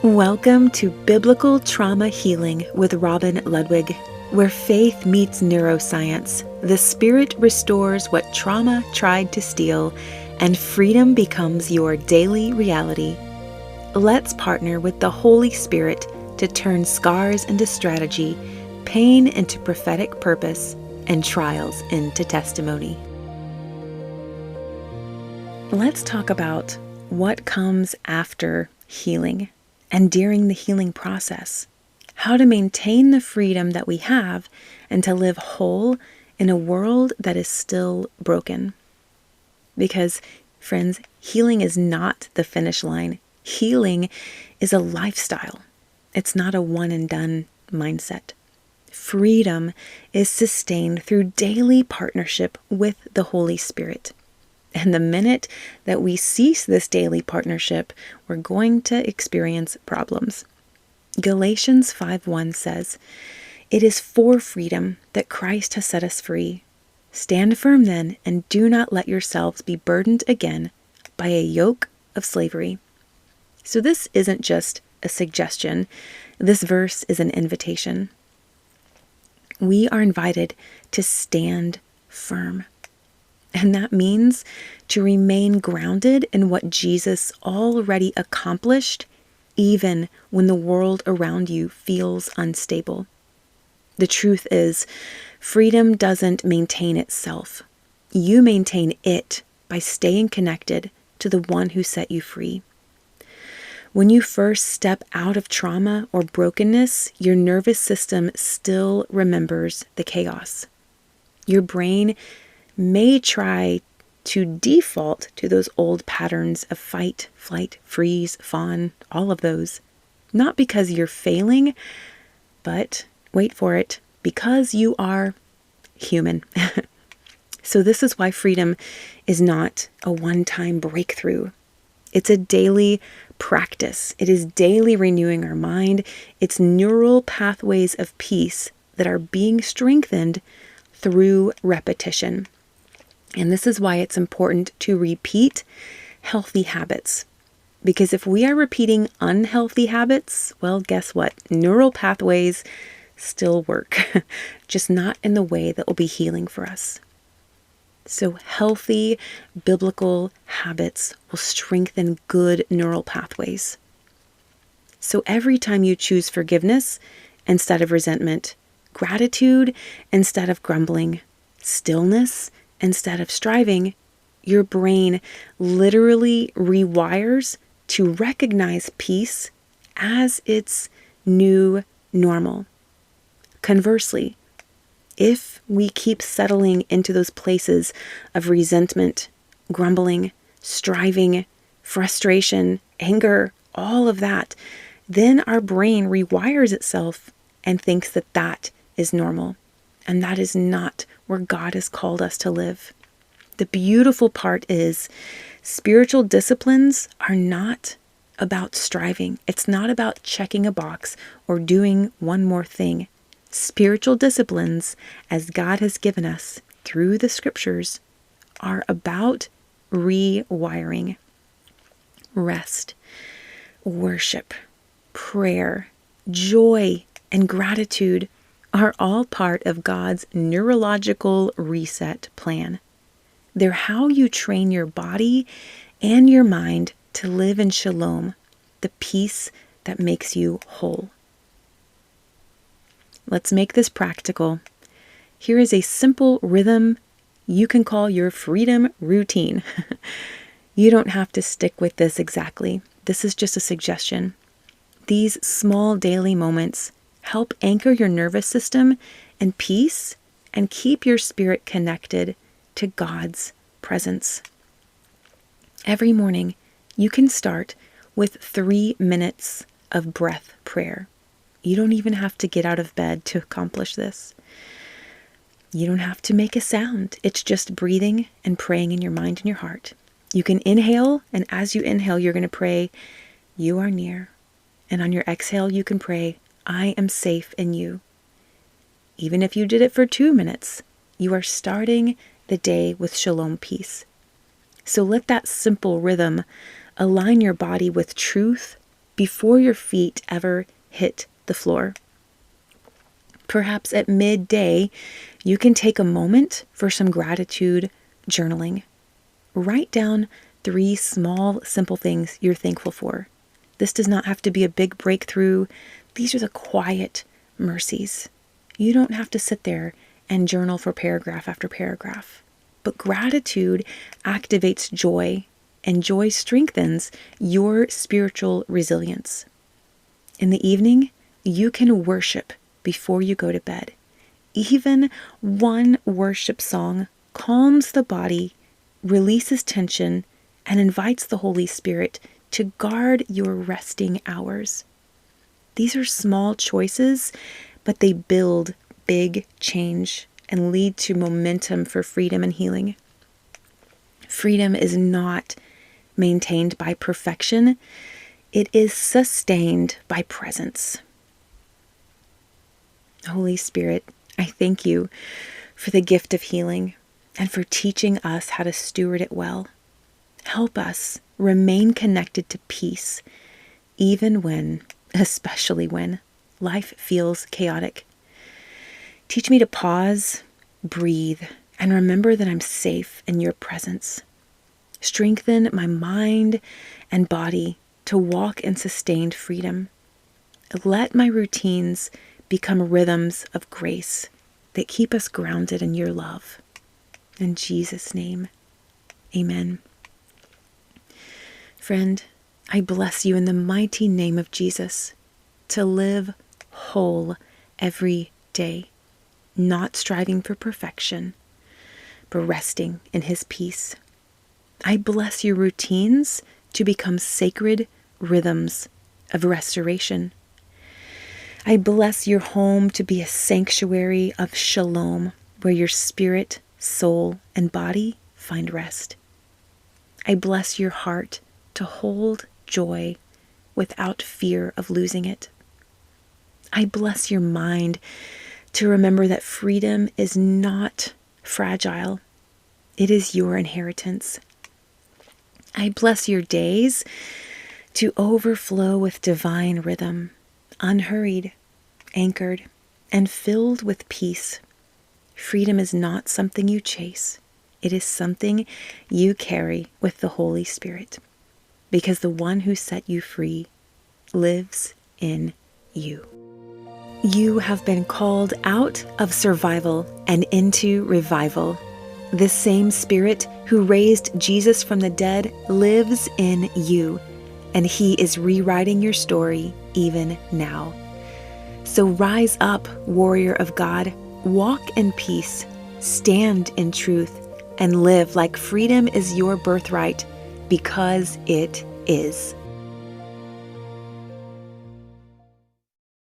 Welcome to Biblical Trauma Healing with Robin Ludwig, where faith meets neuroscience. The Spirit restores what trauma tried to steal, and freedom becomes your daily reality. Let's partner with the Holy Spirit to turn scars into strategy, pain into prophetic purpose, and trials into testimony. Let's talk about what comes after healing and during the healing process. How to maintain the freedom that we have and to live whole in a world that is still broken. Because, friends, healing is not the finish line. Healing is a lifestyle. It's not a one and done mindset. Freedom is sustained through daily partnership with the Holy Spirit. And the minute that we cease this daily partnership, we're going to experience problems. Galatians 5:1 says, "It is for freedom that Christ has set us free. Stand firm then, and do not let yourselves be burdened again by a yoke of slavery." So this isn't just a suggestion. This verse is an invitation. We are invited to stand firm. And that means to remain grounded in what Jesus already accomplished, even when the world around you feels unstable. The truth is, freedom doesn't maintain itself. You maintain it by staying connected to the one who set you free. When you first step out of trauma or brokenness, your nervous system still remembers the chaos. Your brain may try to default to those old patterns of fight, flight, freeze, fawn, all of those. Not because you're failing, but, wait for it, because you are human. So this is why freedom is not a one-time breakthrough. It's a daily practice. It is daily renewing our mind. It's neural pathways of peace that are being strengthened through repetition. And this is why it's important to repeat healthy habits. Because if we are repeating unhealthy habits, well, guess what? Neural pathways still work, just not in the way that will be healing for us. So healthy biblical habits will strengthen good neural pathways. So every time you choose forgiveness instead of resentment, gratitude instead of grumbling, stillness instead of striving, your brain literally rewires to recognize peace as its new normal. Conversely, if we keep settling into those places of resentment, grumbling, striving, frustration, anger, all of that, then our brain rewires itself and thinks that that is normal. And that is not where God has called us to live. The beautiful part is spiritual disciplines are not about striving. It's not about checking a box or doing one more thing. Spiritual disciplines, as God has given us through the scriptures, are about rewiring. Rest, worship, prayer, joy, and gratitude are all part of God's neurological reset plan. They're how you train your body and your mind to live in shalom, the peace that makes you whole. Let's make this practical. Here is a simple rhythm you can call your freedom routine. You don't have to stick with this exactly. This is just a suggestion. These small daily moments help anchor your nervous system in peace and keep your spirit connected to God's presence. Every morning, you can start with 3 minutes of breath prayer. You don't even have to get out of bed to accomplish this. You don't have to make a sound. It's just breathing and praying in your mind and your heart. You can inhale, and as you inhale, you're going to pray, "You are near." And on your exhale, you can pray, "I am safe in you." Even if you did it for 2 minutes, you are starting the day with shalom peace. So let that simple rhythm align your body with truth, before your feet ever hit the floor. Perhaps at midday, you can take a moment for some gratitude journaling. Write down 3 small, simple things you're thankful for. This does not have to be a big breakthrough. These are the quiet mercies. You don't have to sit there and journal for paragraph after paragraph. But gratitude activates joy, and joy strengthens your spiritual resilience. In the evening, you can worship before you go to bed. Even one worship song calms the body, releases tension, and invites the Holy Spirit to guard your resting hours. These are small choices, but they build big change and lead to momentum for freedom and healing. Freedom is not maintained by perfection. It is sustained by presence. Holy Spirit, I thank you for the gift of healing and for teaching us how to steward it well. Help us remain connected to peace, even when, especially when, life feels chaotic. Teach me to pause, breathe, and remember that I'm safe in your presence. Strengthen my mind and body to walk in sustained freedom. Let my routines become rhythms of grace that keep us grounded in your love. In Jesus' name, amen. Friend, I bless you in the mighty name of Jesus to live whole every day, not striving for perfection, but resting in his peace. I bless your routines to become sacred rhythms of restoration. I bless your home to be a sanctuary of shalom, where your spirit, soul, and body find rest. I bless your heart to hold joy without fear of losing it. I bless your mind to remember that freedom is not fragile. It is your inheritance. I bless your days to overflow with divine rhythm, unhurried, anchored, and filled with peace. Freedom is not something you chase. It is something you carry with the Holy Spirit, because the one who set you free lives in you. You have been called out of survival and into revival. The same Spirit who raised Jesus from the dead lives in you, and he is rewriting your story even now. So rise up, warrior of God, walk in peace, stand in truth, and live like freedom is your birthright, because it is.